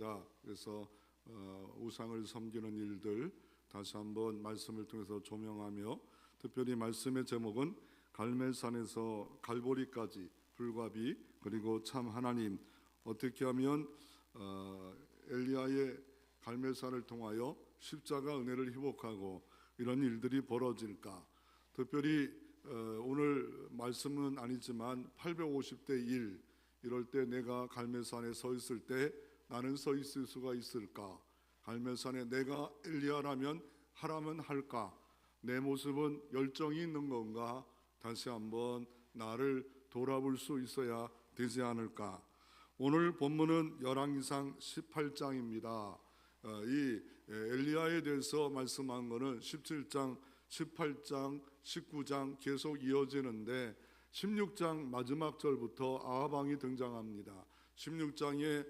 있습니다. 그래서 우상을 섬기는 일들 다시 한번 말씀을 통해서 조명하며, 특별히 말씀의 제목은 갈멜산에서 갈보리까지 불과 비 그리고 참 하나님, 어떻게 하면 엘리야의 갈멜산을 통하여 십자가 은혜를 회복하고 이런 일들이 벌어질까. 특별히 오늘 말씀은 아니지만 850대 1 이럴 때 내가 갈멜산에 서 있을 때 나는 서 있을 수가 있을까? 갈멜산에 내가 엘리야라면 하라면 할까? 내 모습은 열정이 있는 건가? 다시 한번 나를 돌아볼 수 있어야 되지 않을까? 오늘 본문은 열왕기상 18장입니다. 이 엘리야에 대해서 말씀한 것은 17장, 18장, 19장 계속 이어지는데 16장 마지막 절부터 아합 왕이 등장합니다. 16장에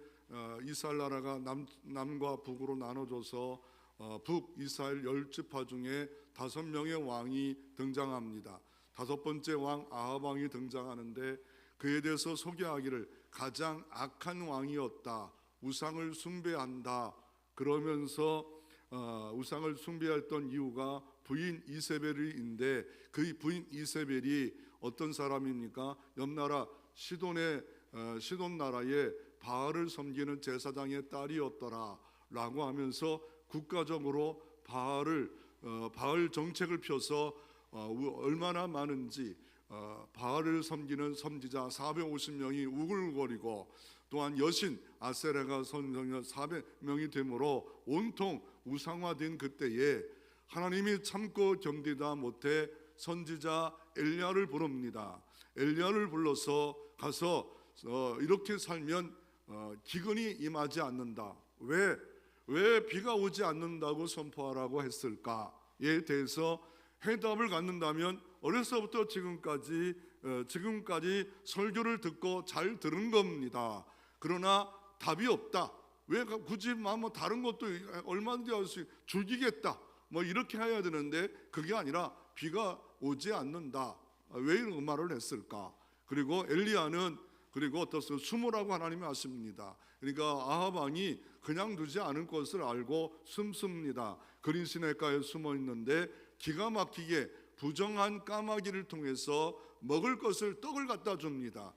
이스라엘 나라가 남과 북으로 나눠져서 북이스라엘 10지파 중에 5명의 왕이 등장합니다. 5번째 왕 아합 왕이 등장하는데 그에 대해서 소개하기를 가장 악한 왕이었다, 우상을 숭배한다. 그러면서 우상을 숭배했던 이유가 부인 이세벨인데 그 부인 이세벨이 어떤 사람입니까? 옆나라 시돈 나라의 바알을 섬기는 제사장의 딸이었더라 라고 하면서 국가적으로 바알 정책을 펴서 얼마나 많은지 바알을 섬기는 선지자 450명이 우글거리고, 또한 여신 아세라가 선정자 400명이 되므로 온통 우상화된 그때에 하나님이 참고 견디다 못해 선지자 엘리야를 부릅니다. 엘리야를 불러서 가서 이렇게 살면 기근이 임하지 않는다. 왜 비가 오지 않는다고 선포하라고 했을까에 대해서 해답을 갖는다면 어려서부터 지금까지 설교를 듣고 잘 들은 겁니다. 그러나 답이 없다. 왜 굳이 뭐 다른 것도 얼마든지 할 수 죽이겠다 뭐 이렇게 해야 되는데 그게 아니라 비가 오지 않는다. 왜 이런 말을 했을까? 그리고 엘리야는 그리고 어떻습니까? 숨으라고 하나님이 하십니다. 그러니까 아합 왕이 그냥 두지 않을 것을 알고 숨습니다. 그린 시냇가에 숨어 있는데 기가 막히게 부정한 까마귀를 통해서 먹을 것을 떡을 갖다 줍니다.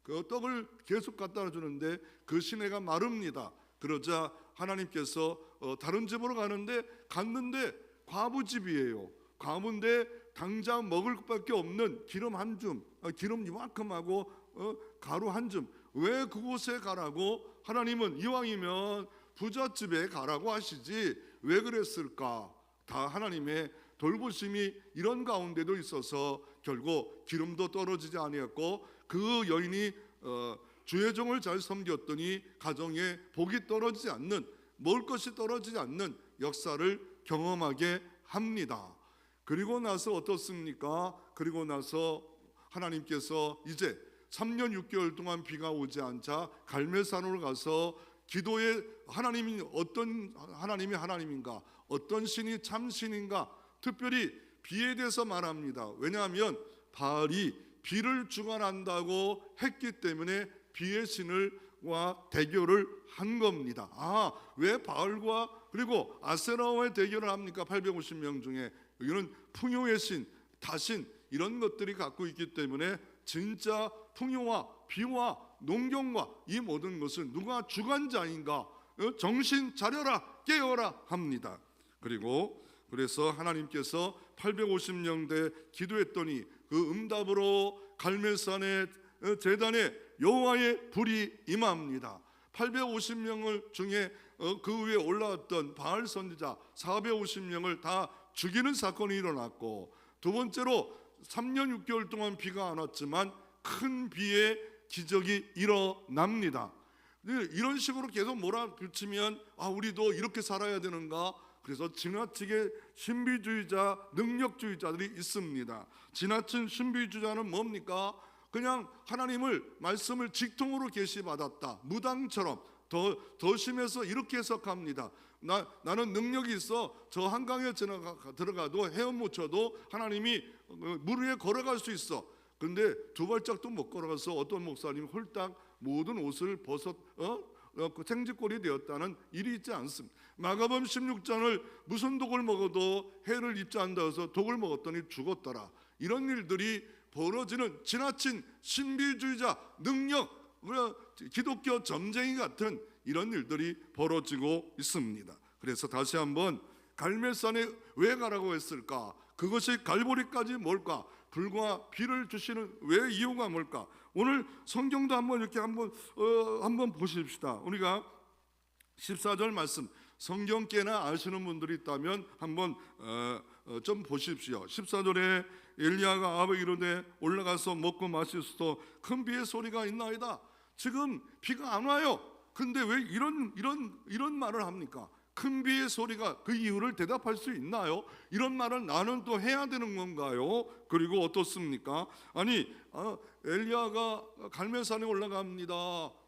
그 떡을 계속 갖다 주는데 그 시내가 마릅니다. 그러자 하나님께서 다른 집으로 갔는데 과부집이에요. 과부인데 당장 먹을 것밖에 없는 기름 한 줌, 기름 이만큼하고 가루 한 줌. 왜 그곳에 가라고? 하나님은 이왕이면 부잣집에 가라고 하시지 왜 그랬을까? 다 하나님의 돌보심이 이런 가운데도 있어서 결국 기름도 떨어지지 아니했고 그 여인이 주의 종을 잘 섬겼더니 가정에 복이 떨어지지 않는, 먹을 것이 떨어지지 않는 역사를 경험하게 합니다. 그리고 나서 어떻습니까? 그리고 나서 하나님께서 이제 3년 6개월 동안 비가 오지 않자 갈멜산으로 가서 기도에 하나님이 어떤 하나님이 하나님인가, 어떤 신이 참 신인가, 특별히 비에 대해서 말합니다. 왜냐하면 바알이 비를 주관한다고 했기 때문에 비의 신을과 대결을 한 겁니다. 왜 바알과 그리고 아세라와의 대결을 합니까? 850명 중에 여기는 풍요의 신, 다신 이런 것들이 갖고 있기 때문에 진짜 풍요와 비와 농경과 이 모든 것은 누가 주관자인가? 정신 차려라, 깨어라 합니다. 그래서 하나님께서 850명대 기도했더니 그 응답으로 갈멜산의 제단에 여호와의 불이 임합니다. 850명을 중에 그 위에 올라왔던 바알 선지자 450명을 다 죽이는 사건이 일어났고, 두 번째로 3년 6개월 동안 비가 안 왔지만 큰 비의 기적이 일어납니다. 이런 식으로 계속 몰아붙이면 우리도 이렇게 살아야 되는가? 그래서 지나치게 신비주의자, 능력주의자들이 있습니다. 지나친 신비주의자는 뭡니까? 그냥 하나님을 말씀을 직통으로 계시받았다, 무당처럼 더 심해서 이렇게 해석합니다. 나는 능력이 있어 저 한강에 들어가도 헤엄 못 쳐도 하나님이 물 위에 걸어갈 수 있어. 그런데 두 발짝도 못 걸어가서 어떤 목사님이 홀딱 모든 옷을 그 생쥐꼴이 되었다는 일이 있지 않습니다. 마가복음 16장을 무슨 독을 먹어도 해를 입지 않는다 해서 독을 먹었더니 죽었더라. 이런 일들이 벌어지는 지나친 신비주의자 능력, 기독교 점쟁이 같은 이런 일들이 벌어지고 있습니다. 그래서 다시 한번 갈멜산에 왜 가라고 했을까? 그것이 갈보리까지 뭘까? 불과 비를 주시는 왜 이유가 뭘까? 오늘 성경도 한번 이렇게 한번 보십시다. 우리가 14절 말씀 성경 꽤나 아시는 분들이 있다면 한번 좀 보십시오. 14절에 엘리야가 아합에게 이르되 올라가서 먹고 마실 수도 큰 비의 소리가 있나이다. 지금 비가 안 와요. 근데 왜 이런 말을 합니까? 큰 비의 소리가 그 이유를 대답할 수 있나요? 이런 말을 나는 또 해야 되는 건가요? 그리고 어떻습니까? 아니 엘리야가 갈멜산에 올라갑니다.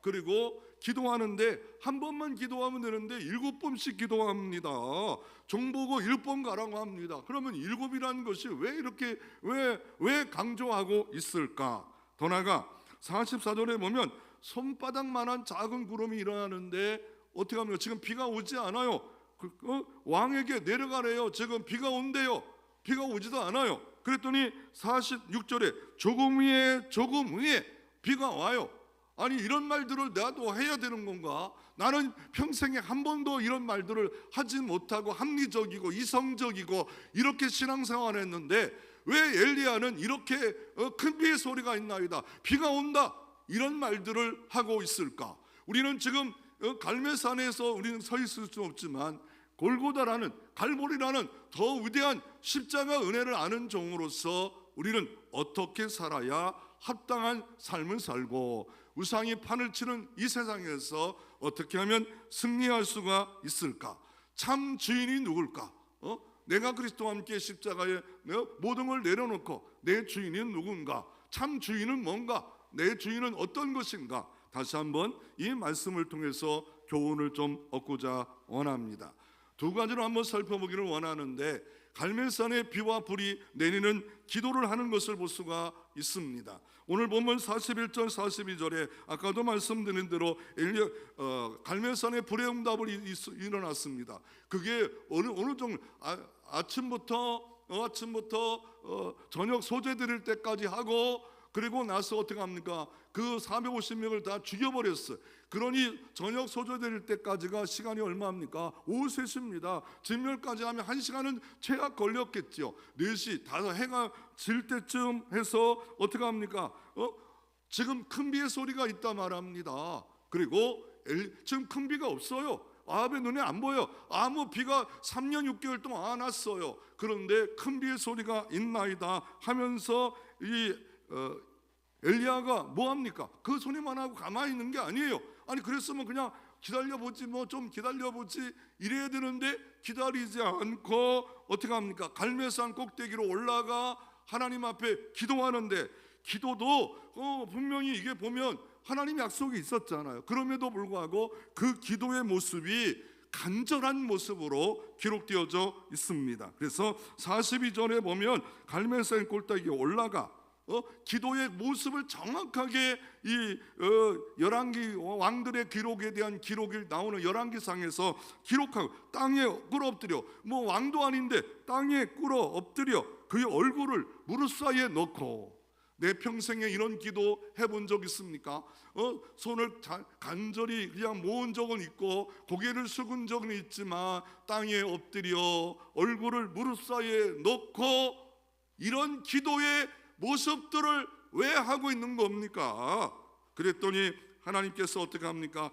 그리고 기도하는데 한 번만 기도하면 되는데 7번씩 기도합니다. 종보고 1번 가라고 합니다. 그러면 7이라는 것이 왜 이렇게 왜 강조하고 있을까? 더 나아가 44절에 보면 손바닥만한 작은 구름이 일어나는데 어떻게 합니까? 지금 비가 오지 않아요. 왕에게 내려가래요. 지금 비가 온대요. 비가 오지도 않아요. 그랬더니 46절에 조금 위에 비가 와요. 아니 이런 말들을 나도 해야 되는 건가? 나는 평생에 한 번도 이런 말들을 하지 못하고 합리적이고 이성적이고 이렇게 신앙생활을 했는데 왜 엘리야는 이렇게 큰 비의 소리가 있나이다, 비가 온다, 이런 말들을 하고 있을까? 우리는 지금 갈멜산에서 우리는 서 있을 수 없지만 골고다라는 갈보리라는 더 위대한 십자가 은혜를 아는 종으로서 우리는 어떻게 살아야 합당한 삶을 살고 우상이 판을 치는 이 세상에서 어떻게 하면 승리할 수가 있을까? 참 주인이 누굴까? 내가 그리스도와 함께 십자가에 모든 걸 내려놓고 내 주인이 누군가? 참 주인은 뭔가? 내 주인은 어떤 것인가? 다시 한번 이 말씀을 통해서 교훈을 좀 얻고자 원합니다. 두 가지로 한번 살펴보기를 원하는데 갈멜산에 비와 불이 내리는 기도를 하는 것을 볼 수가 있습니다. 오늘 보면 41절 42절에 아까도 말씀드린 대로 갈멜산에 불의 응답을 일어났습니다. 그게 어느 정도 아침부터 저녁 소재 드릴 때까지 하고 그리고 나서 어떻게 합니까? 그 450명을 다 죽여버렸어요. 그러니 저녁 소조 드릴 때까지가 시간이 얼마입니까? 오후 3시입니다. 진멸까지 하면 1시간은 최악 걸렸겠죠. 4시, 5 해가 질 때쯤 해서 어떻게 합니까? 지금 큰 비의 소리가 있다 말합니다. 그리고 지금 큰 비가 없어요. 아합의 눈에 안 보여. 아무 비가 3년 6개월 동안 안 왔어요. 그런데 큰 비의 소리가 있나이다 하면서 엘리야가 뭐합니까? 그 소리만 하고 가만히 있는 게 아니에요. 아니 그랬으면 그냥 기다려보지 좀 기다려보지 이래야 되는데 기다리지 않고 어떻게 합니까? 갈멜산 꼭대기로 올라가 하나님 앞에 기도하는데 기도도 분명히 이게 보면 하나님 약속이 있었잖아요. 그럼에도 불구하고 그 기도의 모습이 간절한 모습으로 기록되어져 있습니다. 그래서 42절에 보면 갈멜산 꼭대기에 올라가 기도의 모습을 정확하게 이 열왕기 왕들의 기록에 대한 기록이 나오는 열왕기상에서 기록하고 땅에 꿇어 엎드려 왕도 아닌데 땅에 꿇어 엎드려 그의 얼굴을 무릎 사이에 넣고 내 평생에 이런 기도 해본 적 있습니까? 손을 간절히 그냥 모은 적은 있고 고개를 숙은 적은 있지만 땅에 엎드려 얼굴을 무릎 사이에 넣고 이런 기도의 모습들을 왜 하고 있는 겁니까? 그랬더니 하나님께서 어떻게 합니까?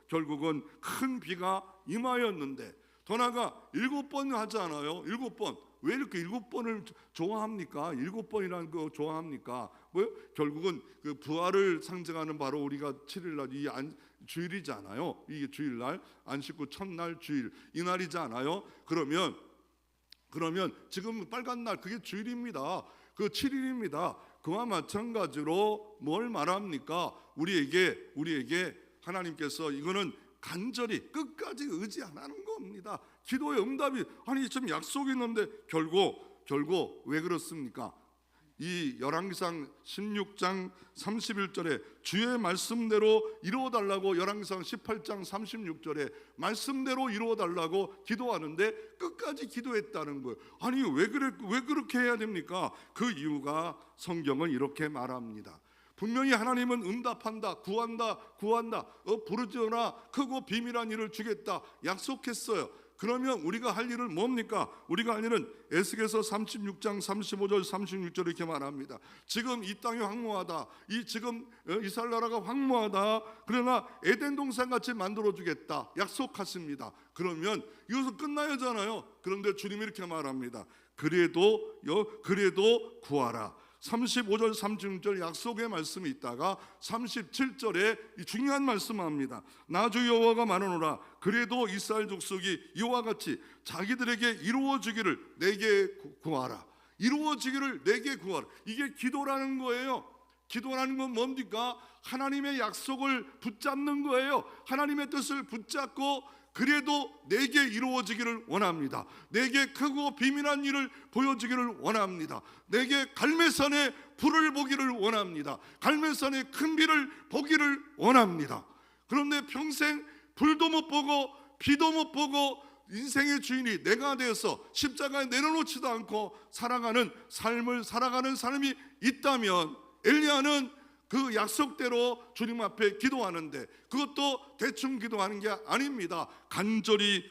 결국은 큰 비가 임하였는데 더 나아가 7번 하잖아요. 7번. 왜 이렇게 7번을 좋아합니까? 7번이라는 거 좋아합니까? 뭐요? 결국은 그 부활을 상징하는 바로 우리가 7일날 이 주일이잖아요. 이게 주일날 안식구 첫날 주일 이 날이잖아요. 그러면 지금 빨간 날 그게 주일입니다. 그 7일입니다. 그와 마찬가지로 뭘 말합니까? 우리에게 하나님께서 이거는 간절히 끝까지 의지 안 하는 겁니다. 기도의 응답이 아니 좀 약속이 있는데 결국 왜 그렇습니까? 이 열왕기상 16장 31절에 주의 말씀대로 이루어달라고, 열왕기상 18장 36절에 말씀대로 이루어달라고 기도하는데 끝까지 기도했다는 거예요. 아니 왜 그렇게 해야 됩니까? 그 이유가 성경은 이렇게 말합니다. 분명히 하나님은 응답한다, 구한다, 부르짖으나 크고 비밀한 일을 주겠다 약속했어요. 그러면 우리가 할 일은 뭡니까? 우리가 할 일은 에스겔서 36장 35절 36절 이렇게 말합니다. 지금 이 땅이 황무하다, 지금 이스라엘 나라가 황무하다, 그러나 에덴 동산같이 만들어주겠다 약속하십니다. 그러면 이것은 끝나야잖아요. 그런데 주님이 이렇게 말합니다. 그래도 구하라. 35절 36절 약속의 말씀이 있다가 37절에 중요한 말씀을 합니다. 나 주 여호와가 말하노라. 그래도 이스라엘 족속이 이와 같이 자기들에게 이루어지기를 내게 구하라. 이루어지기를 내게 구하라. 이게 기도라는 거예요. 기도라는 건 뭡니까? 하나님의 약속을 붙잡는 거예요. 하나님의 뜻을 붙잡고 그래도 내게 이루어지기를 원합니다. 내게 크고 비밀한 일을 보여주기를 원합니다. 내게 갈매산의 불을 보기를 원합니다. 갈매산의 큰 비를 보기를 원합니다. 그런데 평생 불도 못 보고 비도 못 보고 인생의 주인이 내가 되어서 십자가에 내려놓지도 않고 살아가는 삶을 살아가는 사람이 있다면, 엘리야는 그 약속대로 주님 앞에 기도하는데 그것도 대충 기도하는 게 아닙니다. 간절히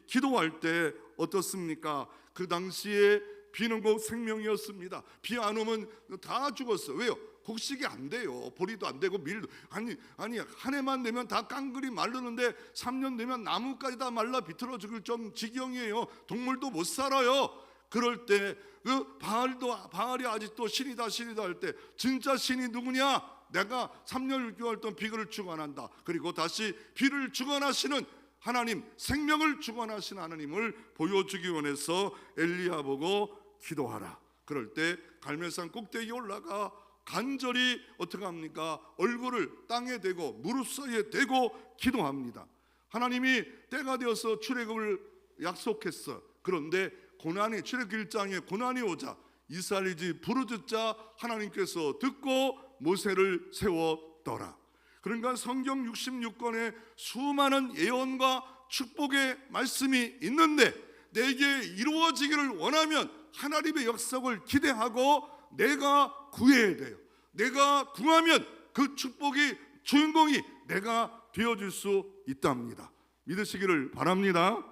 기도할 때 어떻습니까? 그 당시에 비는 곧 생명이었습니다. 비 안 오면 다 죽었어요. 왜요? 곡식이 안 돼요. 보리도 안 되고 밀도 아니 한 해만 되면 다 깡그리 마르는데 3년 되면 나무까지 다 말라 비틀어 죽을 좀 지경이에요. 동물도 못 살아요. 그럴 때 그 바알이 아직도 신이다 할 때 진짜 신이 누구냐? 내가 3년 6개월 동안 비를 주관한다. 그리고 다시 비를 주관하시는 하나님, 생명을 주관하시는 하나님을 보여주기 원해서 엘리야 보고 기도하라. 그럴 때 갈멜산 꼭대기에 올라가 간절히 어떻게 합니까? 얼굴을 땅에 대고 무릎 사이에 대고 기도합니다. 하나님이 때가 되어서 출애굽을 약속했어. 그런데 고난이, 출애굽 1장에 고난이 오자 이스라엘이 부르짖자 하나님께서 듣고 모세를 세웠더라. 그러니까 성경 66권에 수많은 예언과 축복의 말씀이 있는데 내게 이루어지기를 원하면 하나님의 약속을 기대하고 내가 구해야 돼요. 내가 구하면 그 축복이 주인공이 내가 되어줄 수 있답니다. 믿으시기를 바랍니다.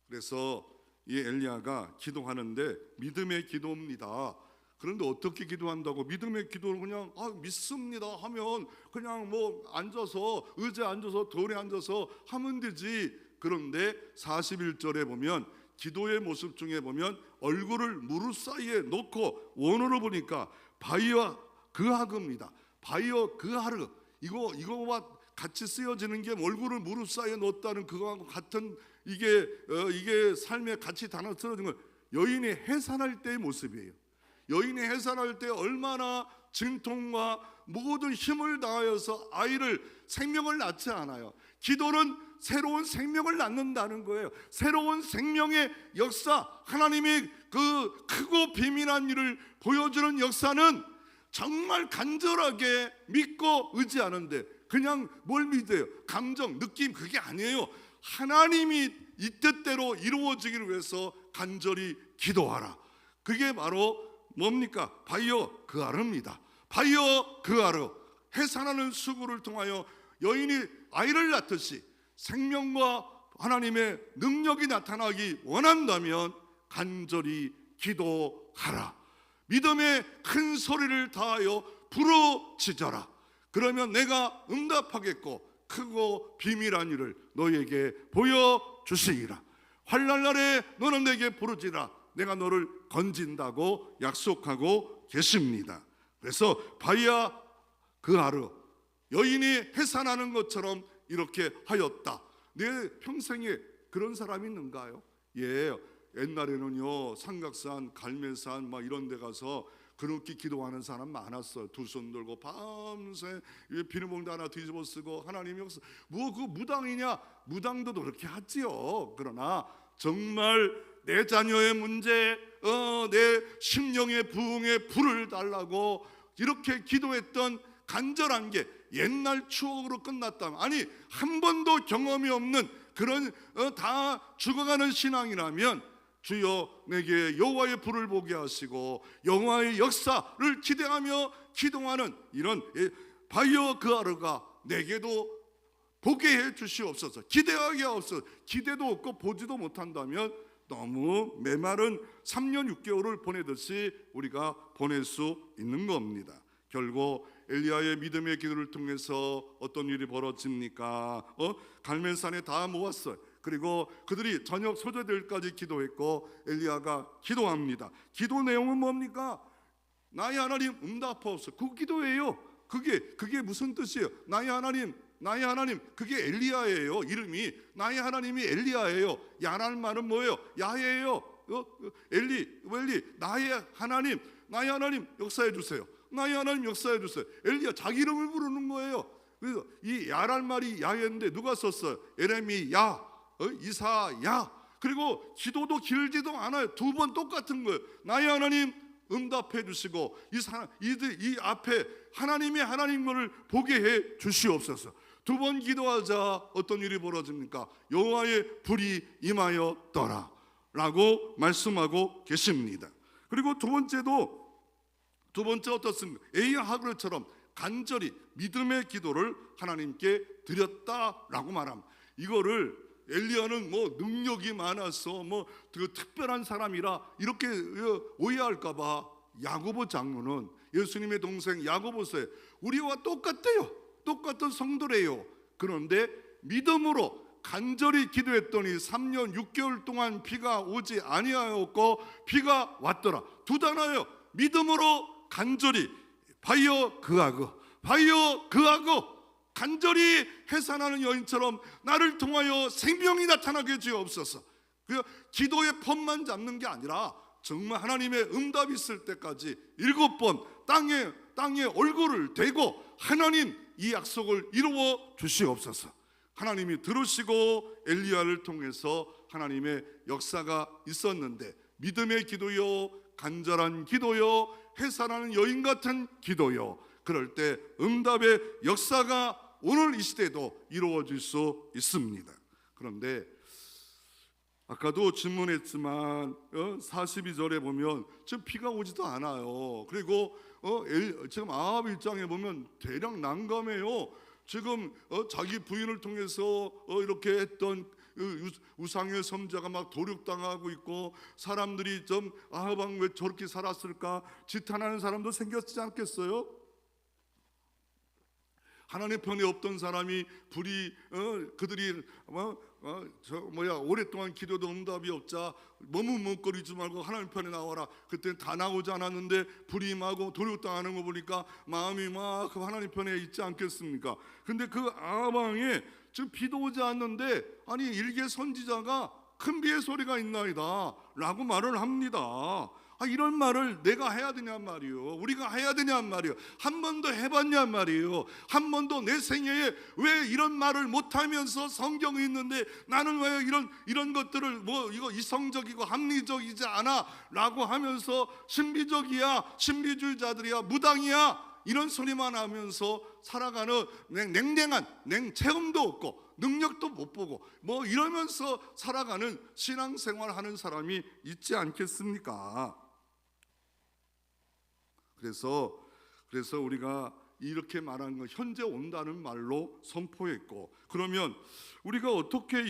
그래서 이 엘리야가 기도하는데 믿음의 기도입니다. 그런데 어떻게 기도한다고? 믿음의 기도를 그냥 믿습니다 하면 그냥 앉아서 의자에 앉아서 돌에 앉아서 하면 되지. 그런데 41절에 보면 기도의 모습 중에 보면 얼굴을 무릎 사이에 놓고 원어로 보니까 바이와 그하그입니다. 바이와 그하르, 이거와 같이 쓰여지는 게 얼굴을 무릎 사이에 놓았다는 그거하고 같은 이게 삶에 같이 단어 쓰여진 건 여인이 해산할 때의 모습이에요. 여인이 해산할 때 얼마나 진통과 모든 힘을 다하여서 아이를 생명을 낳지 않아요. 기도는 새로운 생명을 낳는다는 거예요. 새로운 생명의 역사, 하나님이 그 크고 비밀한 일을 보여주는 역사는 정말 간절하게 믿고 의지하는데 그냥 뭘 믿어요? 감정, 느낌 그게 아니에요. 하나님이 이 뜻대로 이루어지기를 위해서 간절히 기도하라. 그게 바로 뭡니까? 바이오 그하르입니다. 바이오 그하르, 해산하는 수고를 통하여 여인이 아이를 낳듯이 생명과 하나님의 능력이 나타나기 원한다면 간절히 기도하라. 믿음의 큰 소리를 다하여 부르짖어라. 그러면 내가 응답하겠고 크고 비밀한 일을 너에게 보여주시리라. 환난 날에 너는 내게 부르짖으라. 내가 너를 건진다고 약속하고 계십니다. 그래서 바이아 그하르, 여인이 해산하는 것처럼 이렇게 하였다. 내 평생에 그런 사람이 있는가요? 예, 옛날에는요 삼각산, 갈매산 이런 데 가서 그렇게 기도하는 사람 많았어요. 두 손 들고 밤새 비누봉지 하나 뒤집어 쓰고 하나님 역사 그 무당이냐? 무당도 그렇게 하지요. 그러나 정말 내 자녀의 문제, 내 심령의 부흥에 불을 달라고 이렇게 기도했던 간절한 게 옛날 추억으로 끝났다면, 아니 한 번도 경험이 없는 그런 다 죽어가는 신앙이라면 주여 내게 여호와의 불을 보게 하시고 여호와의 역사를 기대하며 기도하는 이런 바이오 그 하루가 내게도 보게 해 주시옵소서. 기대하게 하옵소서. 기대도 없고 보지도 못한다면 너무 메마른 3년 6개월을 보내듯이 우리가 보낼 수 있는 겁니다. 결국 엘리야의 믿음의 기도를 통해서 어떤 일이 벌어집니까? 갈멜산에 다 모았어요. 그리고 그들이 저녁 소재들까지 기도했고 엘리야가 기도합니다. 기도 내용은 뭡니까? 나의 하나님 응답하옵소서. 그 기도예요. 그게 무슨 뜻이에요? 나의 하나님, 그게 엘리야예요. 이름이 나의 하나님이 엘리야예요. 야라는 말은 뭐예요? 야훼예요. 엘리, 나의 하나님 역사해 주세요. 나의 하나님 역사해 주세요. 엘리야 자기 이름을 부르는 거예요. 그래서 이 야란 말이 야훼인데 누가 썼어요? 에레미야, 이사야. 그리고 기도도 길지도 않아요. 두 번 똑같은 거예요. 나의 하나님 응답해 주시고 이 앞에 하나님의 하나님을 보게 해 주시옵소서. 두 번 기도하자 어떤 일이 벌어집니까? 여호와의 불이 임하였더라 라고 말씀하고 계십니다. 그리고 두 번째 어떻습니까? 에이하그처럼 간절히 믿음의 기도를 하나님께 드렸다라고 말합니다. 이거를 엘리야는 뭐 능력이 많아서 뭐 특별한 사람이라 이렇게 오해할까봐 야고보 장로는 예수님의 동생 야고보서에 우리와 똑같대요. 똑같은 성도래요. 그런데 믿음으로 간절히 기도했더니 3년 6개월 동안 비가 오지 아니하였고 비가 왔더라. 두 단어예요. 믿음으로 간절히 바이오 그하고 간절히 해산하는 여인처럼 나를 통하여 생명이 나타나게 주옵소서. 그 기도의 폰만 잡는 게 아니라 정말 하나님의 응답이 있을 때까지 7번 땅에 얼굴을 대고 하나님 이 약속을 이루어 주시옵소서. 하나님이 들으시고 엘리야를 통해서 하나님의 역사가 있었는데 믿음의 기도요, 간절한 기도요, 해산하는 여인 같은 기도요, 그럴 때 응답의 역사가 오늘 이 시대에도 이루어질 수 있습니다. 그런데 아까도 질문했지만 42절에 보면 지금 비가 오지도 않아요. 그리고 지금 아합 1장에 보면 대량 난감해요. 지금 자기 부인을 통해서 이렇게 했던 우상의 섬자가 막 도륙당하고 있고 사람들이 좀 아합 왕 왜 저렇게 살았을까 지탄하는 사람도 생겼지 않겠어요? 하나님 편에 없던 사람이 그들이 오랫동안 기도도 응답이 없자 머뭇거리지 말고 하나님 편에 나와라. 그때 다 나오지 않았는데 불이 임하고 도륙당하는 거 보니까 마음이 막 하나님 편에 있지 않겠습니까? 근데 그 아합 왕에 지금 비도 오지 않는데 아니 일개 선지자가 큰 비의 소리가 있나이다 라고 말을 합니다. 이런 말을 내가 해야 되냔 말이에요. 우리가 해야 되냔 말이에요. 한 번도 해봤냔 말이에요. 한 번도 내 생애에 왜 이런 말을 못하면서 성경이 있는데 나는 왜 이런 것들을 이거 이성적이고 합리적이지 않아 라고 하면서 신비주의자들이야 무당이야 이런 소리만 하면서 살아가는 냉랭한 체험도 없고 능력도 못 보고 이러면서 살아가는 신앙생활하는 사람이 있지 않겠습니까? 그래서 우리가 이렇게 말한 거 현재 온다는 말로 선포했고, 그러면 우리가 어떻게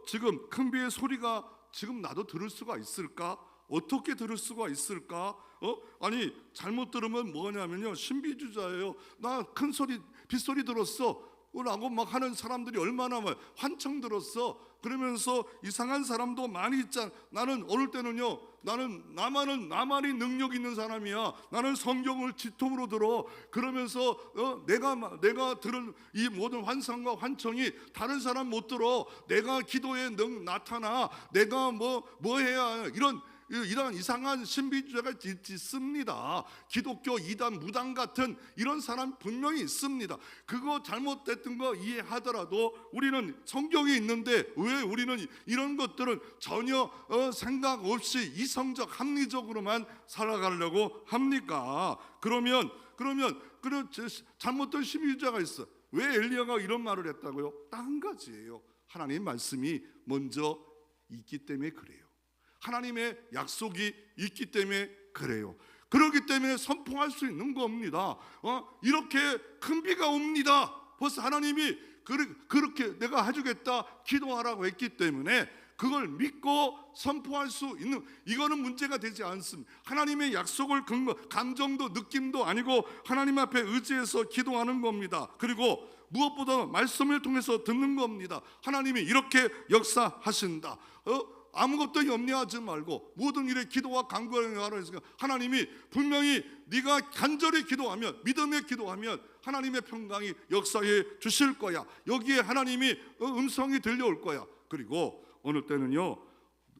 지금 큰 비의 소리가 지금 나도 들을 수가 있을까? 어떻게 들을 수가 있을까? 아니 잘못 들으면 뭐냐면요 신비주의자예요. 나 큰 소리 빗소리 들었어 라고 막 하는 사람들이 얼마나 환청 들었어. 그러면서 이상한 사람도 많이 있잖아. 나는 어릴 때는요 나만이 능력 있는 사람이야. 나는 성경을 지통으로 들어. 그러면서 내가 들은 이 모든 환상과 환청이 다른 사람 못 들어. 내가 기도에 나타나. 내가 뭐 해야 이런 이런 이상한 신비주의가 있습니다. 기독교 이단 무당 같은 이런 사람 분명히 있습니다. 그거 잘못됐던 거 이해하더라도 우리는 성경이 있는데 왜 우리는 이런 것들은 전혀 생각 없이 이성적 합리적으로만 살아가려고 합니까? 그러면 그런 잘못된 신비주의가 있어. 왜 엘리야가 이런 말을 했다고요? 딱 한 가지예요. 하나님 말씀이 먼저 있기 때문에 그래요. 하나님의 약속이 있기 때문에 그래요. 그렇기 때문에 선포할 수 있는 겁니다. 이렇게 큰 비가 옵니다. 벌써 하나님이 그렇게 내가 해주겠다 기도하라고 했기 때문에 그걸 믿고 선포할 수 있는, 이거는 문제가 되지 않습니다. 하나님의 약속을 근거, 감정도 느낌도 아니고 하나님 앞에 의지해서 기도하는 겁니다. 그리고 무엇보다 말씀을 통해서 듣는 겁니다. 하나님이 이렇게 역사하신다. 아무것도 염려하지 말고 모든 일에 기도와 간구를 하라 했으니까 하나님이 분명히 네가 간절히 기도하면, 믿음에 기도하면 하나님의 평강이 역사해 주실 거야. 여기에 하나님이 음성이 들려올 거야. 그리고 어느 때는요,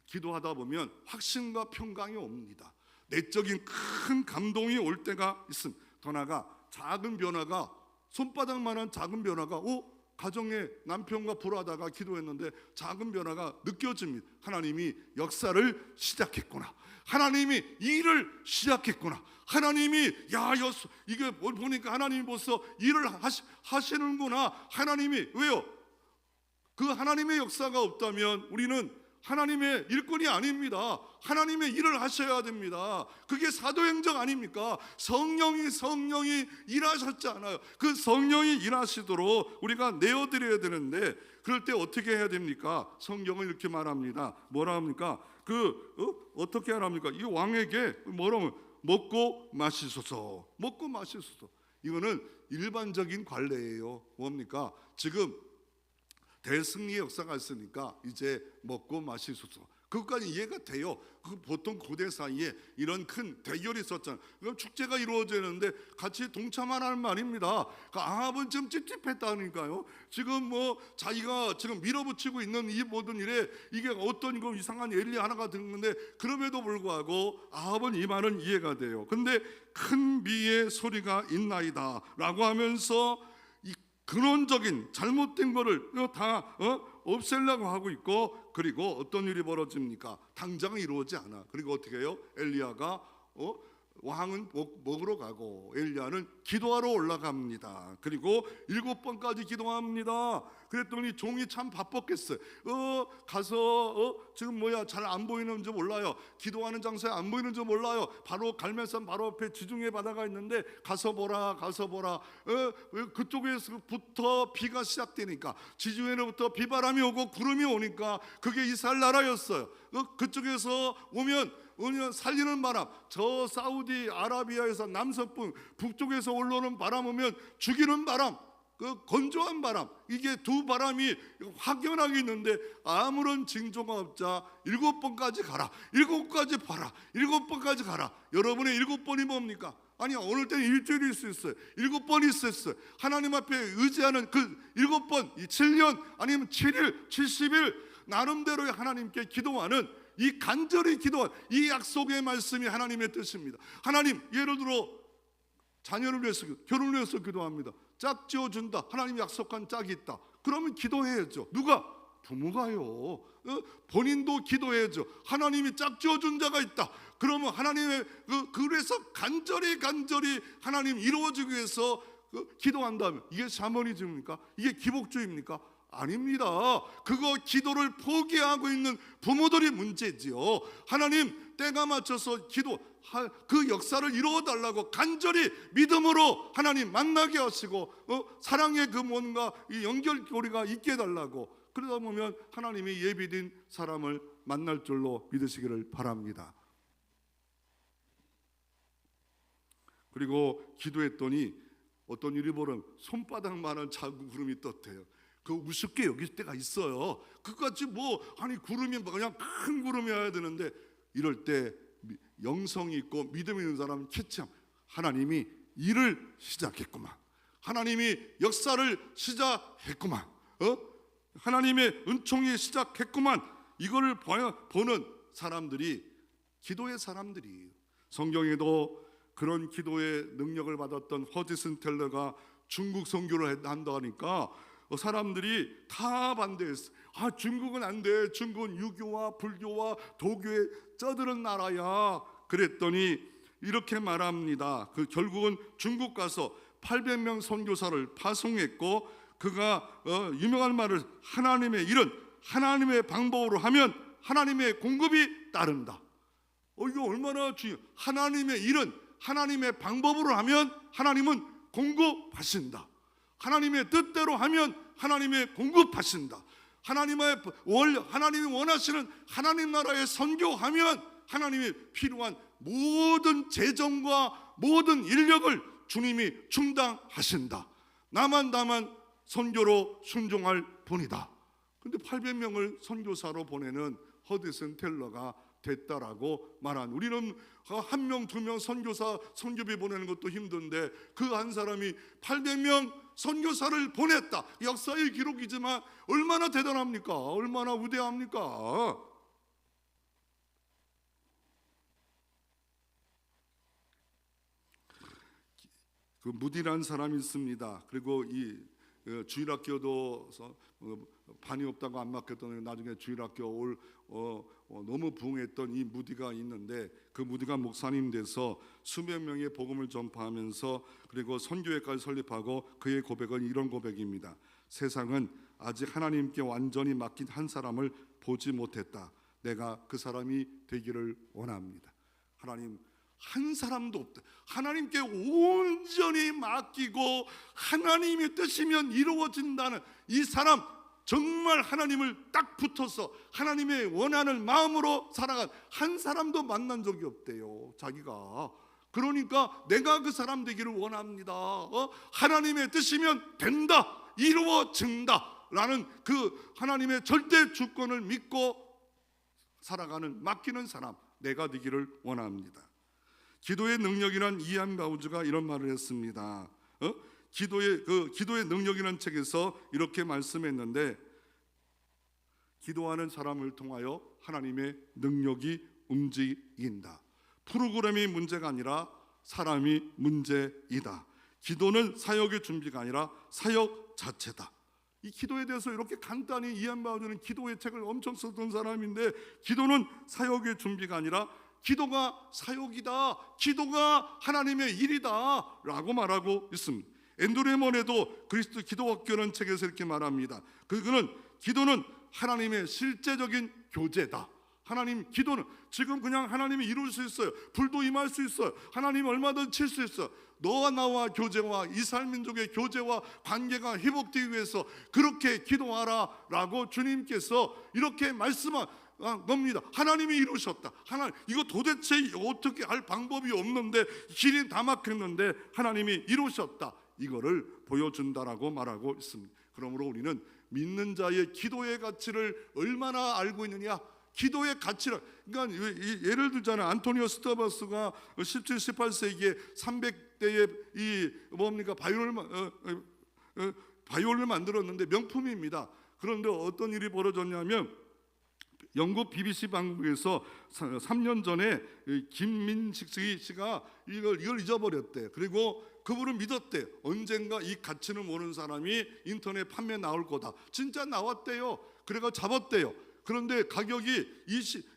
기도하다 보면 확신과 평강이 옵니다. 내적인 큰 감동이 올 때가 있습니다. 더 나아가 작은 변화가, 손바닥만한 작은 변화가 가정에 남편과 불화하다가 기도했는데 작은 변화가 느껴집니다. 하나님이 역사를 시작했구나. 하나님이 일을 시작했구나. 하나님이 이게 뭘 보니까 하나님이 벌써 일을 하시는구나. 하나님이 왜요? 그 하나님의 역사가 없다면 우리는 하나님의 일꾼이 아닙니다. 하나님의 일을 하셔야 됩니다. 그게 사도행전 아닙니까? 성령이 일하셨잖아요. 그 성령이 일하시도록 우리가 내어드려야 되는데, 그럴 때 어떻게 해야 됩니까? 성경은 이렇게 말합니다. 뭐라 합니까? 어떻게 하랍니까? 이 왕에게 뭐라고? 먹고 마시소서. 먹고 마시소서. 이거는 일반적인 관례예요. 뭡니까? 지금 대승리의 역사가 있으니까 이제 먹고 마시소서. 그것까지 이해가 돼요. 보통 고대 사이에 이런 큰 대결이 있었잖아요. 그럼 축제가 이루어지는데 같이 동참하라는 말입니다. 아합은 지금 찝찝했다니까요. 지금 자기가 지금 밀어붙이고 있는 이 모든 일에 이게 어떤 이상한 엘리 하나가 듣는데, 그럼에도 불구하고 아합은 이 말은 이해가 돼요. 근데 큰 비의 소리가 있나이다 라고 하면서 근원적인 잘못된 거를 다 없애려고 하고 있고, 그리고 어떤 일이 벌어집니까? 당장 이루어지지 않아. 그리고 어떻게 해요? 엘리야가 왕은 먹으러 가고 엘리야는 기도하러 올라갑니다. 그리고 7번까지 기도합니다. 그랬더니 종이 참 바빴겠어요. 가서 지금 잘 안 보이는지 몰라요. 기도하는 장소에 안 보이는지 몰라요. 바로 갈멜산 바로 앞에 지중해 바다가 있는데 가서 보라. 그쪽에서부터 비가 시작되니까, 지중해로부터 비바람이 오고 구름이 오니까 그게 이스라엘 나라였어요. 그쪽에서 오면 살리는 바람, 저 사우디 아라비아에서 남서풍, 북쪽에서 올라오는 바람 오면 죽이는 바람, 건조한 바람, 이게 두 바람이 확연하게 있는데 아무런 징조가 없자 7번까지 가라, 7번까지 봐라, 7번까지 가라. 여러분의 7번이 뭡니까? 아니, 어느 때는 일주일일 수 있어요. 7번이 있었어요. 하나님 앞에 의지하는 그 7번, 7년 아니면 7일, 70일 나름대로의 하나님께 기도하는, 이 간절히 기도한 이 약속의 말씀이 하나님의 뜻입니다. 하나님, 예를 들어 자녀를 위해서, 결혼을 위해서 기도합니다. 짝 지어준다. 하나님이 약속한 짝이 있다. 그러면 기도해야죠. 누가? 부모가요. 본인도 기도해야죠. 하나님이 짝 지어준 자가 있다. 그러면 하나님의 그래서 간절히 하나님 이루어지기 위해서 기도한다면 이게 샤머니즘입니까? 이게 기복주의입니까? 아닙니다. 그거 기도를 포기하고 있는 부모들이 문제지요. 하나님 때가 맞춰서 그 역사를 이루어달라고 간절히 믿음으로 하나님 만나게 하시고 사랑의 그 뭔가 이 연결고리가 있게 해달라고, 그러다 보면 하나님이 예비된 사람을 만날 줄로 믿으시기를 바랍니다. 그리고 기도했더니 어떤 일이 벌어지면 손바닥만한 작은 구름이 떴대요. 그 우습게 여길 때가 있어요. 그같이 구름이 그냥 큰 구름이어야 되는데, 이럴 때 영성이 있고 믿음이 있는 사람은 캐치함. 하나님이 일을 시작했구만. 하나님이 역사를 시작했구만. 하나님의 은총이 시작했구만. 이거를 보는 사람들이 기도의 사람들이. 성경에도 그런 기도의 능력을 받았던 허지슨 텔러가 중국 선교를 한다 하니까 사람들이 다 반대했어요. 중국은 안 돼. 중국은 유교와 불교와 도교에 쩌드는 나라야. 그랬더니 이렇게 말합니다. 결국은 중국 가서 800명 선교사를 파송했고, 그가 유명한 말을, 하나님의 일은 하나님의 방법으로 하면 하나님의 공급이 따른다. 이거 얼마나 중요해요. 하나님의 일은 하나님의 방법으로 하면 하나님은 공급하신다. 하나님의 뜻대로 하면 하나님의 공급하신다. 하나님이 원하시는 하나님 나라에 선교하면 하나님이 필요한 모든 재정과 모든 인력을 주님이 충당하신다. 나만 선교로 순종할 뿐이다. 그런데 800명을 선교사로 보내는 허드슨 텔러가 됐다라고 말한, 우리는 한 명, 두 명 선교사 선교비 보내는 것도 힘든데 그 한 사람이 800명 선교사를 보냈다. 역사의 기록이지만 얼마나 대단합니까? 얼마나 위대합니까? 그 무디라는 사람이 있습니다. 그리고 이 주일학교도 반이 없다고 안 맡겼던, 나중에 주일학교 너무 부흥했던 이 무디가 있는데, 그 무디가 목사님 돼서 수백 명의 복음을 전파하면서 그리고 선교회까지 설립하고, 그의 고백은 이런 고백입니다. 세상은 아직 하나님께 완전히 맡긴 한 사람을 보지 못했다. 내가 그 사람이 되기를 원합니다. 하나님, 한 사람도 없다. 하나님께 온전히 맡기고 하나님의 뜻이면 이루어진다는 이 사람, 정말 하나님을 딱 붙어서 하나님의 원하는 마음으로 살아간 한 사람도 만난 적이 없대요, 자기가. 그러니까 내가 그 사람 되기를 원합니다. 하나님의 뜻이면 된다, 이루어진다 라는 그 하나님의 절대 주권을 믿고 살아가는, 맡기는 사람, 내가 되기를 원합니다. 기도의 능력이란 이안 가우즈가 이런 말을 했습니다. 기도의 능력이라는 책에서 이렇게 말씀했는데, 기도하는 사람을 통하여 하나님의 능력이 움직인다. 프로그램이 문제가 아니라 사람이 문제이다. 기도는 사역의 준비가 아니라 사역 자체다. 이 기도에 대해서 이렇게 간단히 이안 가우즈는 기도의 책을 엄청 썼던 사람인데, 기도는 사역의 준비가 아니라 기도가 사역이다, 기도가 하나님의 일이다 라고 말하고 있습니다. 앤드루 레몬에도 그리스도 기도학교라는 책에서 이렇게 말합니다. 그는 기도는 하나님의 실제적인 교제다. 하나님, 기도는 지금 그냥 하나님이 이룰 수 있어요. 불도 임할 수 있어요. 하나님 얼마든지 칠 수 있어요. 너와 나와 교제와 이스라엘 민족의 교제와 관계가 회복되기 위해서 그렇게 기도하라 라고 주님께서 이렇게 말씀한 겁니다. 하나님이 이루셨다. 이거 도대체 어떻게 할 방법이 없는데, 길이 다 막혔는데 하나님이 이루셨다, 이거를 보여준다라고 말하고 있습니다. 그러므로 우리는 믿는 자의 기도의 가치를 얼마나 알고 있느냐. 기도의 가치를, 그러니까 예를 들자면 안토니오 스타바스가 17, 18세기에 300대의 이 뭡니까 바이올을 만들었는데 명품입니다. 그런데 어떤 일이 벌어졌냐면, 영국 BBC 방송에서 3년 전에 김민식 씨가 이걸 잊어버렸대. 그리고 그분은 믿었대. 언젠가 이 가치는 모르는 사람이 인터넷 판매 나올 거다. 진짜 나왔대요. 그래가 잡았대요. 그런데 가격이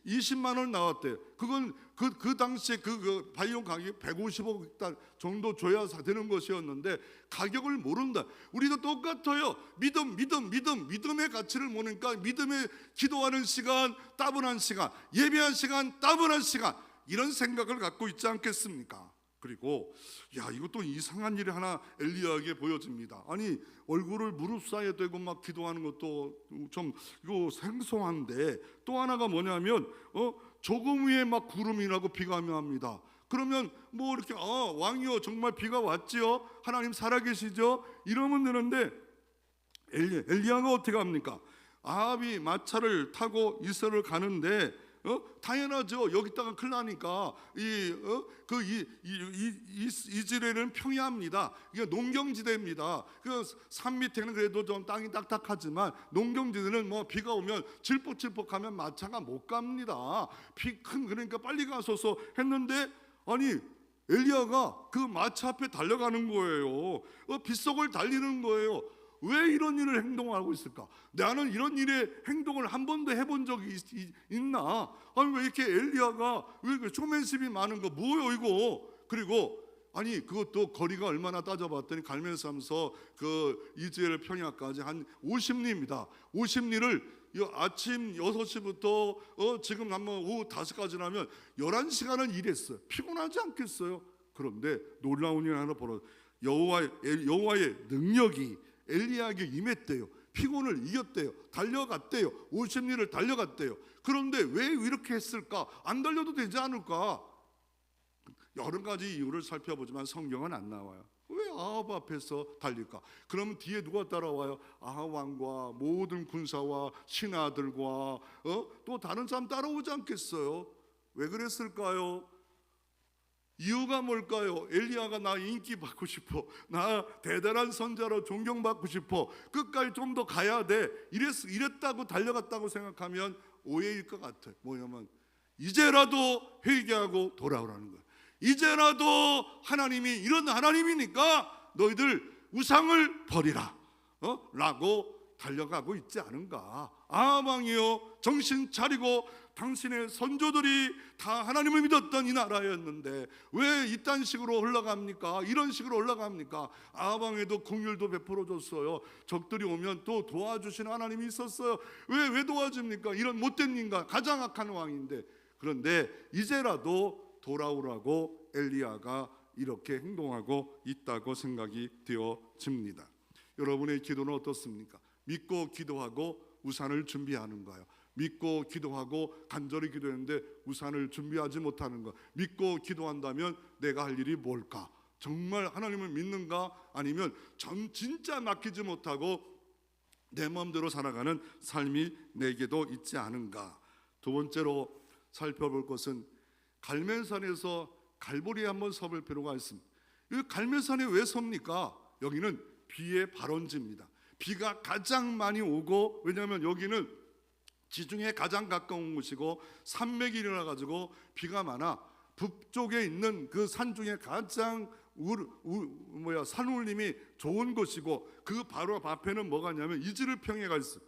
20만 원 나왔대요. 그건 그 당시에 그 바이오 가격이 150억 달 정도 줘야 되는 것이었는데 가격을 모른다. 우리도 똑같아요. 믿음의 가치를 모르니까 믿음의 기도하는 시간, 따분한 시간, 예배한 시간, 따분한 시간, 이런 생각을 갖고 있지 않겠습니까? 그리고 이것도 이상한 일이 하나 엘리야에게 보여집니다. 아니, 얼굴을 무릎 사이에 대고 막 기도하는 것도 좀 이거 생소한데, 또 하나가 뭐냐면 조금 위에 막 구름이 나고 비가 묘합니다. 그러면 뭐 이렇게 왕이요 정말 비가 왔지요, 하나님 살아계시죠, 이러면 되는데, 엘리야가 어떻게 합니까? 아합이 마차를 타고 이스라엘을 가는데 당연하죠. 여기다가 큰일 나니까 이스라엘은 평야입니다. 이게 농경지대입니다. 그 산 밑에는 그래도 좀 땅이 딱딱하지만 농경지대는 뭐 비가 오면 질퍽질퍽하면 마차가 못 갑니다. 그러니까 빨리 가소서 했는데, 아니 엘리야가 그 마차 앞에 달려가는 거예요. 빗속을 달리는 거예요. 왜 이런 일을 행동하고 있을까? 나는 이런 일의 행동을 한 번도 해본 적이 있나? 아니 왜 이렇게 엘리야가 왜 이렇게 쇼맨십이 많은 거 뭐예요 이거? 그리고 아니 그것도 거리가 얼마나 따져봤더니 갈멜산에서 그 이스라엘 평야까지 한 50리입니다. 50리를 아침 6시부터 지금 한번 오후 5시까지라면 11시간을 일했어요. 피곤하지 않겠어요? 그런데 놀라운 일 하나 벌어. 여호와의 능력이 엘리야에게 임했대요. 피곤을 이겼대요. 달려갔대요. 50리를 달려갔대요. 그런데 왜 이렇게 했을까? 안 달려도 되지 않을까? 여러 가지 이유를 살펴보지만 성경은 안 나와요. 왜 아합 앞에서 달릴까? 그러면 뒤에 누가 따라와요? 아합 왕과 모든 군사와 신하들과 또 다른 사람 따라오지 않겠어요? 왜 그랬을까요? 이유가 뭘까요? 엘리야가 나 인기 받고 싶어, 나 대단한 선자로 존경받고 싶어, 끝까지 좀 더 가야 돼, 이랬다고 달려갔다고 생각하면 오해일 것 같아요. 뭐냐면 이제라도 회개하고 돌아오라는 거예요. 이제라도 하나님이 이런 하나님이니까 너희들 우상을 버리라 라고 달려가고 있지 않은가. 아합 왕이요, 정신 차리고, 당신의 선조들이 다 하나님을 믿었던 이 나라였는데 왜 이딴 식으로 흘러갑니까? 이런 식으로 흘러갑니까? 아합 왕에도 긍휼도 베풀어 줬어요. 적들이 오면 또 도와주시는 하나님이 있었어요. 왜 도와줍니까? 이런 못된 인간, 가장 악한 왕인데. 그런데 이제라도 돌아오라고 엘리야가 이렇게 행동하고 있다고 생각이 되어집니다. 여러분의 기도는 어떻습니까? 믿고 기도하고 우산을 준비하는가요? 믿고 기도하고 간절히 기도했는데 우산을 준비하지 못하는 것. 믿고 기도한다면 내가 할 일이 뭘까? 정말 하나님을 믿는가? 아니면 진짜 맡기지 못하고 내 마음대로 살아가는 삶이 내게도 있지 않은가? 두 번째로 살펴볼 것은 갈멜산에서 갈보리에 한번 서볼 필요가 있습니다. 이 갈멜산에 왜 섭니까? 여기는 비의 발원지입니다. 비가 가장 많이 오고, 왜냐하면 여기는 지중해 가장 가까운 곳이고 산맥이 일어나가지고 비가 많아. 북쪽에 있는 그 산 중에 가장 산울림이 좋은 곳이고, 그 바로 앞에는 뭐가 있냐면 이즈르 평야가 있어요.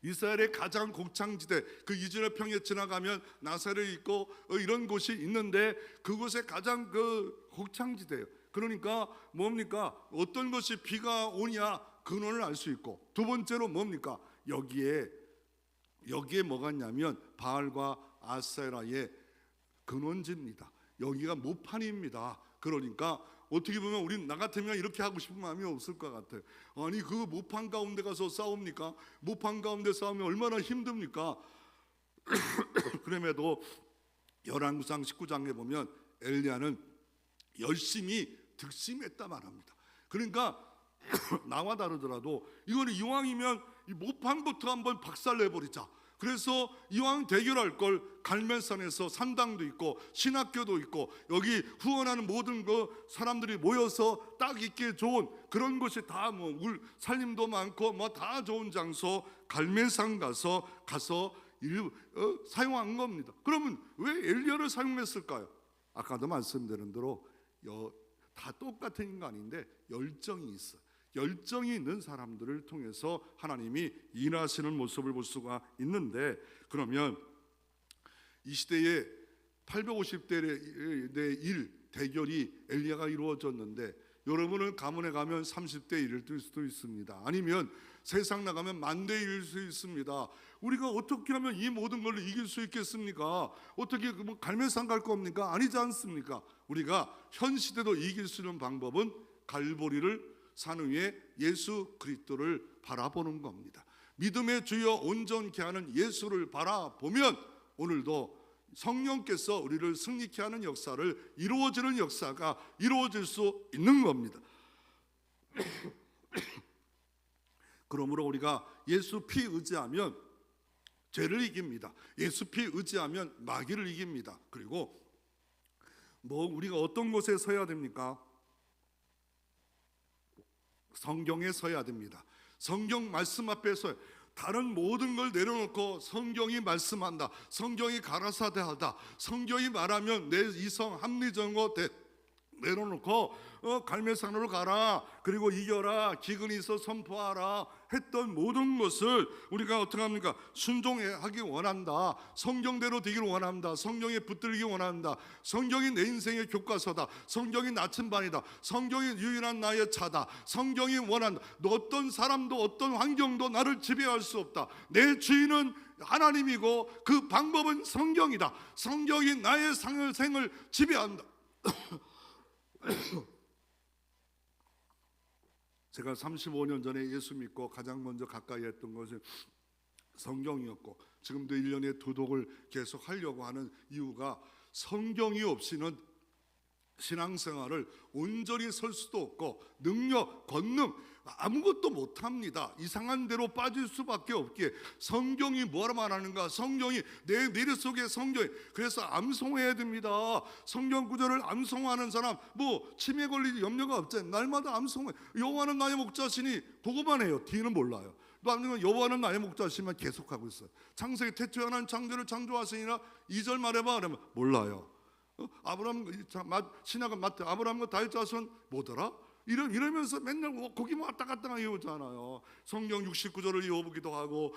이스라엘의 가장 곡창지대, 그 이스라엘 평에 지나가면 나사렛이 있고 이런 곳이 있는데 그곳에 가장 그 곡창지대예요. 그러니까 뭡니까? 어떤 것이 비가 오냐 근원을 알 수 있고, 두 번째로 뭡니까? 여기에 뭐가 있냐면 바알과 아세라의 근원지입니다. 여기가 모판입니다. 그러니까 어떻게 보면 우리 나 같으면 이렇게 하고 싶은 마음이 없을 것 같아요. 아니 그 모판 가운데 가서 싸웁니까? 모판 가운데 싸우면 얼마나 힘듭니까? 그럼에도 열왕기상 19장에 보면 엘리야는 열심히 득심했다 말합니다. 그러니까 나와 다르더라도 이거는 이왕이면 이 모판부터 한번 박살내버리자. 그래서 이왕 대결할 걸 갈멜산에서 산당도 있고 신학교도 있고 여기 후원하는 모든 그 사람들이 모여서 딱 있기에 좋은 그런 곳이 다 뭐 산림도 많고 뭐 다 좋은 장소 갈멜산 가서 사용한 겁니다. 그러면 왜 엘리야를 사용했을까요? 아까도 말씀드린 대로 다 똑같은 인간인데 열정이 있어요. 열정이 있는 사람들을 통해서 하나님이 일하시는 모습을 볼 수가 있는데, 그러면 이 시대에 850대 1 대결이 엘리야가 이루어졌는데, 여러분은 가문에 가면 30대 1일 뜰 수도 있습니다. 아니면 세상 나가면 10,000대 1일 수 있습니다. 우리가 어떻게 하면 이 모든 걸 이길 수 있겠습니까? 어떻게 뭐 갈멜산 갈 겁니까? 아니지 않습니까? 우리가 현 시대도 이길 수 있는 방법은 갈보리를 산 위에 예수 그리스도를 바라보는 겁니다. 믿음의 주여 온전케 하는 예수를 바라보면 오늘도 성령께서 우리를 승리케 하는 역사를 이루어지는 역사가 이루어질 수 있는 겁니다. 그러므로 우리가 예수 피 의지하면 죄를 이깁니다. 예수 피 의지하면 마귀를 이깁니다. 그리고 우리가 어떤 곳에 서야 됩니까? 성경에 서야 됩니다. 성경 말씀 앞에서 다른 모든 걸 내려놓고 성경이 말씀한다, 성경이 가라사대하다, 성경이 말하면 내 이성 합리적으로 내려놓고 갈멜산으로 가라, 그리고 이겨라, 기근이 있어 선포하라 했던 모든 것을 우리가 어떻게 합니까? 순종하기 원한다, 성경대로 되기를 원한다, 성경에 붙들기 원한다, 성경이 내 인생의 교과서다, 성경이 나침반이다, 성경이 유일한 나의 차다, 성경이 원한다. 어떤 사람도 어떤 환경도 나를 지배할 수 없다. 내 주인은 하나님이고 그 방법은 성경이다. 성경이 나의 생을 지배한다. 제가 35년 전에 예수 믿고 가장 먼저 가까이 했던 것은 성경이었고, 지금도 1년에 2독을 계속 하려고 하는 이유가 성경이 없이는 신앙생활을 온전히 설 수도 없고 능력, 권능 아무것도 못합니다. 이상한 데로 빠질 수밖에 없기에 성경이 뭐라 말하는가, 성경이 내 머릿속에 성경이, 그래서 암송해야 됩니다. 성경 구절을 암송하는 사람 치매 걸릴 염려가 없잖아요. 날마다 암송해. 여호와는 나의 목자시니 그거만 해요. 뒤는 몰라요. 또 아니면 여호와는 나의 목자시면 계속하고 있어요. 창세기 태초에 하나님 창조를 창조하시니라 2절 말해봐 그러면 몰라요. 신약은 마태 아브라함과 다윗 자손 뭐더라? 이러면서 맨날 거기만 왔다 갔다 외우잖아요. 성경 69절을 외우기도 하고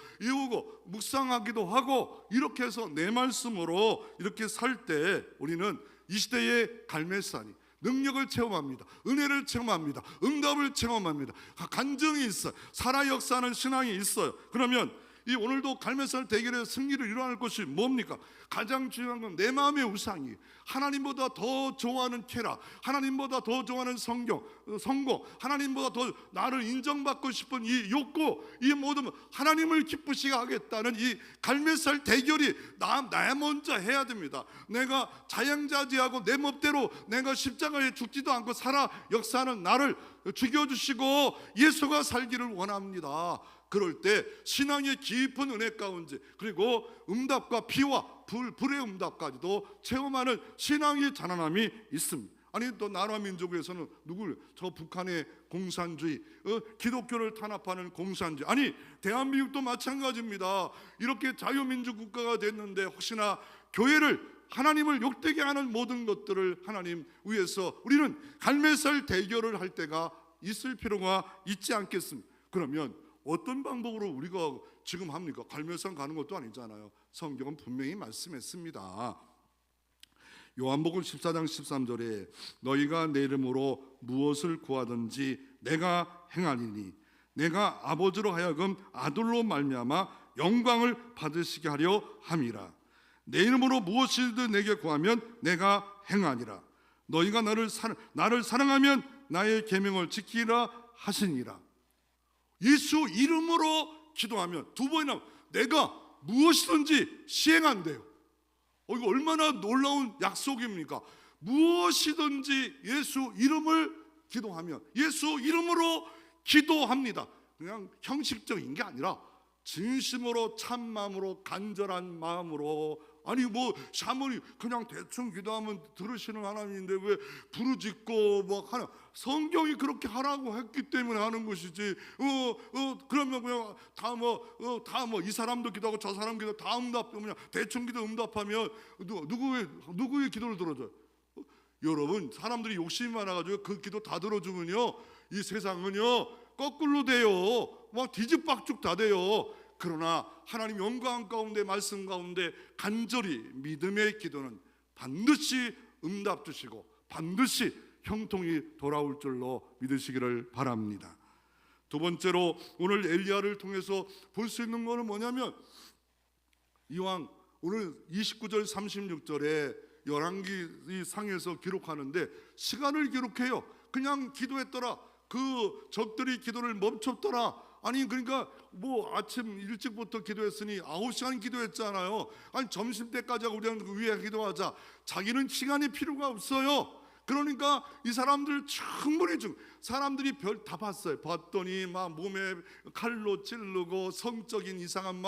묵상하기도 하고, 이렇게 해서 내 말씀으로 이렇게 살 때 우리는 이 시대의 갈멜산이 능력을 체험합니다. 은혜를 체험합니다. 응답을 체험합니다. 간증이 있어요. 살아 역사하는 신앙이 있어요. 그러면 이 오늘도 갈멜산 대결의 승리를 일어날 것이 뭡니까? 가장 중요한 건 내 마음의 우상이 하나님보다 더 좋아하는 쾌락, 하나님보다 더 좋아하는 성공, 하나님보다 더 나를 인정받고 싶은 이 욕구, 이 모든 하나님을 기쁘시게 하겠다는 이 갈멜산 대결이 나야 먼저 해야 됩니다. 내가 자양자지하고 내 멋대로 내가 십자가에 죽지도 않고 살아 역사하는 나를 죽여주시고 예수가 살기를 원합니다. 그럴 때 신앙의 깊은 은혜 가운데, 그리고 응답과 피와 불의 응답까지도 체험하는 신앙의 자라남이 있습니다. 아니 또 나라 민족에서는 저 북한의 공산주의, 기독교를 탄압하는 공산주의, 아니 대한민국도 마찬가지입니다. 이렇게 자유민주 국가가 됐는데 혹시나 교회를, 하나님을 욕되게 하는 모든 것들을 하나님 위해서 우리는 갈멜산 대결을 할 때가 있을 필요가 있지 않겠습니까? 그러면 어떤 방법으로 우리가 지금 합니까? 갈멜산 가는 것도 아니잖아요. 성경은 분명히 말씀했습니다. 요한복음 14장 13절에 너희가 내 이름으로 무엇을 구하든지 내가 행하리니 내가 아버지로 하여금 아들로 말미암아 영광을 받으시게 하려 함이라. 내 이름으로 무엇이든 내게 구하면 내가 행하니라. 너희가 나를 사랑하면 나의 계명을 지키라 하시니라. 예수 이름으로 기도하면 2번이나 내가 무엇이든지 시행한대요. 이거 얼마나 놀라운 약속입니까? 무엇이든지 예수 이름을 기도하면, 예수 이름으로 기도합니다. 그냥 형식적인 게 아니라 진심으로, 참마음으로, 간절한 마음으로. 아니 샤머니 그냥 대충 기도하면 들으시는 하나님인데 왜 부르짖고 하나, 성경이 그렇게 하라고 했기 때문에 하는 것이지. 그러면 그냥 다 이 사람도 기도하고 저 사람 기도 다 응답하면, 대충 기도 응답하면 누구의 기도를 들어줘요? 여러분, 사람들이 욕심이 많아가지고 그 기도 다 들어주면요 이 세상은요 거꾸로 돼요. 뒤집박죽 다 돼요. 그러나 하나님 영광 가운데, 말씀 가운데 간절히 믿음의 기도는 반드시 응답 주시고 반드시 형통이 돌아올 줄로 믿으시기를 바랍니다. 2번째로 오늘 엘리야를 통해서 볼 수 있는 것은 뭐냐면, 이왕 오늘 29절 36절에 열왕기 상에서 기록하는데 시간을 기록해요. 그냥 기도했더라. 그 적들이 기도를 멈췄더라. 아니 그러니까 아침 일찍부터 기도했으니 9시간 기도했잖아요. 아니 점심때까지 우리는 위에 기도하자. 자기는 시간이 필요가 없어요. 그러니까 이 사람들 충분히 사람들이 별 다 봤어요. 봤더니 막 몸에 칼로 찌르고 성적인 이상한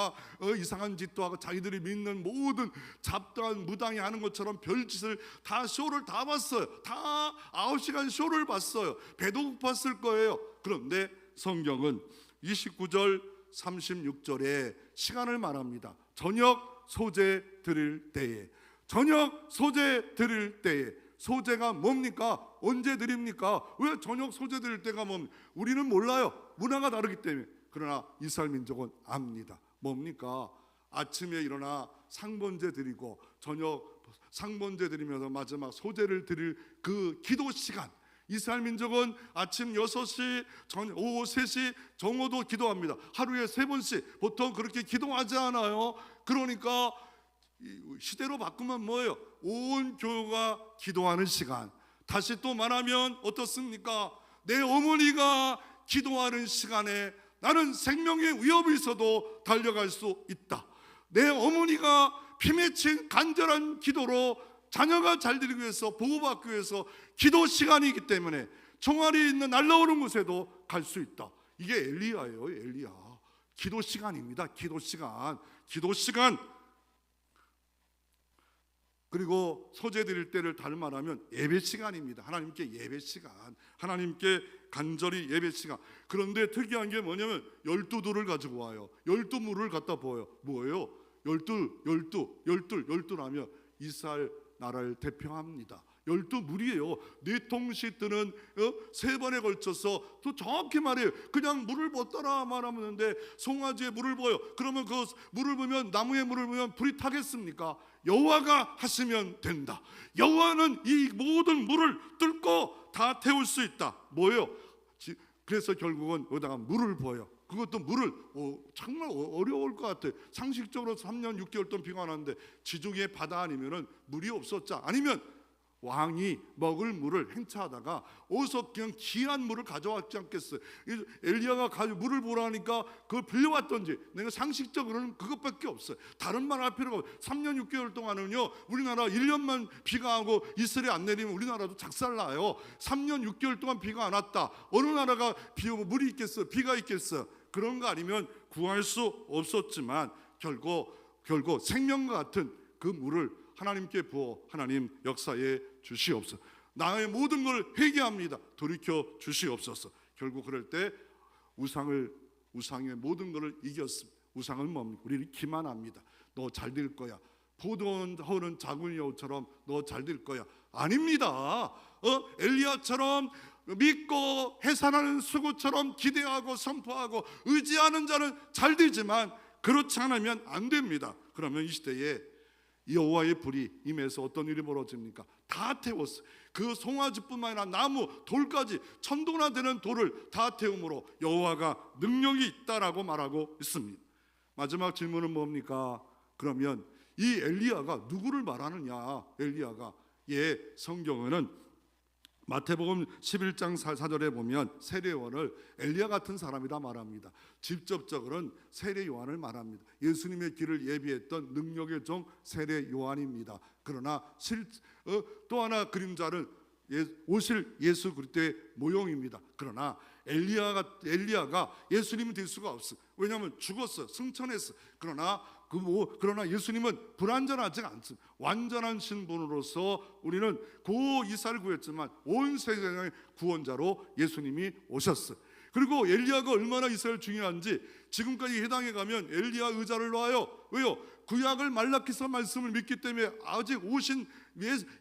이상한 짓도 하고 자기들이 믿는 모든 잡다한 무당이 하는 것처럼 별짓을 다 쇼를 다 봤어요. 다 9시간 쇼를 봤어요. 배도 고팠을 거예요. 그런데 성경은 29절 36절에 시간을 말합니다. 저녁 소재 드릴 때에, 저녁 소재 드릴 때에. 소재가 뭡니까? 언제 드립니까? 왜 저녁 소재 드릴 때가 뭡니까? 우리는 몰라요. 문화가 다르기 때문에. 그러나 이스라엘 민족은 압니다. 뭡니까? 아침에 일어나 상번제 드리고 저녁 상번제 드리면서 마지막 소재를 드릴 그 기도 시간. 이스라엘 민족은 아침 6시, 오후 3시 정오도 기도합니다. 하루에 3번씩 보통 그렇게 기도하지 않아요. 그러니까 시대로 바꾸면 뭐예요? 온 교회가 기도하는 시간. 다시 또 말하면 어떻습니까? 내 어머니가 기도하는 시간에 나는 생명의 위협이 있어도 달려갈 수 있다. 내 어머니가 피맺힌 간절한 기도로 자녀가 잘 되기 위해서, 보호받기 위해서 기도 시간이기 때문에 총알이 있는 날라오는 곳에도 갈 수 있다. 이게 엘리야예요. 엘리야. 기도 시간입니다. 기도 시간. 기도 시간. 그리고 소재 드릴 때를 다른 말하면 예배 시간입니다. 하나님께 예배 시간, 하나님께 간절히 예배 시간. 그런데 특이한 게 뭐냐면 12돌을 가지고 와요. 12물을 갖다 부어요. 뭐예요? 12라면 이스라엘 나라를 대표합니다. 12물이에요. 4통씩 뜨는 3번에 걸쳐서 또 정확히 말해요. 그냥 물을 붓더라 말하는데 송아지에 물을 부어요. 그러면 그 물을 부으면, 나무에 물을 부으면 불이 타겠습니까? 여호와가 하시면 된다. 여호와는 이 모든 물을 뚫고 다 태울 수 있다. 뭐예요? 그래서 결국은 여기다가 물을 부어요. 그것도 물을 정말 어려울 것 같아요. 상식적으로 3년 6개월 동안 비가 안 왔는데 지중해 바다 아니면은 물이 없었자, 아니면 왕이 먹을 물을 행차하다가 어디서 그냥 귀한 물을 가져왔지 않겠어요? 엘리야가 가지고 물을 보라니까 그걸 빌려왔던지. 내가 상식적으로는 그것밖에 없어요. 다른 말 할 필요가 없어요. 3년 6개월 동안은요, 우리나라 1년만 비가 하고 이슬이 안 내리면 우리나라도 작살나요. 3년 6개월 동안 비가 안 왔다. 어느 나라가 비 오고 물이 있겠어요? 비가 있겠어요? 그런 거 아니면 구할 수 없었지만 결국 생명과 같은 그 물을 하나님께 부어 하나님 역사에 주시옵소서. 나의 모든 걸 회개합니다. 돌이켜 주시옵소서. 결국 그럴 때 우상의 모든 것을 이겼습니다. 우상은 뭡니까? 우리는 기만합니다. 너 잘 될 거야. 포도원 허는 작은 여우처럼 너 잘 될 거야. 아닙니다. 엘리야처럼 믿고 해산하는 수구처럼 기대하고 선포하고 의지하는 자는 잘 되지만 그렇지 않으면 안 됩니다. 그러면 이 시대에 여호와의 불이 임해서 어떤 일이 벌어집니까? 다 태웠어요. 그 송아지뿐만 아니라 나무, 돌까지 천도나 되는 돌을 다 태움으로 여호와가 능력이 있다라고 말하고 있습니다. 마지막 질문은 뭡니까? 그러면 이 엘리야가 누구를 말하느냐? 엘리야가 성경에는 마태복음 11장 4절에 보면 세례요한을 엘리야 같은 사람이라 말합니다. 직접적으로는 세례 요한을 말합니다. 예수님의 길을 예비했던 능력의 종 세례 요한입니다. 그러나 또 하나 그림자는 오실 예수 그리스도의 모형입니다. 그러나 엘리야가 예수님이 될 수가 없어. 왜냐하면 죽었어, 승천했어. 그러나 예수님은 불완전하지 않습니다. 완전한 신분으로서 우리는 고 이사를 구했지만 온 세상의 구원자로 예수님이 오셨어요. 그리고 엘리야가 얼마나 이스라엘 중요한지 지금까지 회당에 가면 엘리야 의자를 놔요. 왜요? 구약을 말라기서 말씀을 믿기 때문에, 아직 오신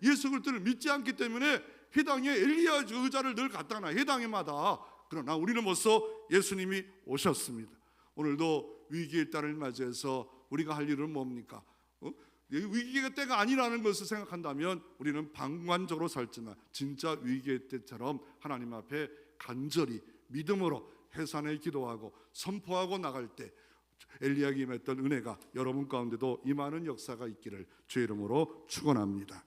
예수 그리스도를 믿지 않기 때문에 회당에 엘리야 의자를 늘 갖다 놔, 회당에마다. 그러나 우리는 벌써 예수님이 오셨습니다. 오늘도 위기의 때를 맞이해서 우리가 할 일은 뭡니까? 위기의 때가 아니라는 것을 생각한다면 우리는 방관적으로 살지만 진짜 위기의 때처럼 하나님 앞에 간절히 믿음으로 해산에 기도하고 선포하고 나갈 때 엘리야에게 임했던 은혜가 여러분 가운데도 임하는 역사가 있기를 주의 이름으로 축원합니다.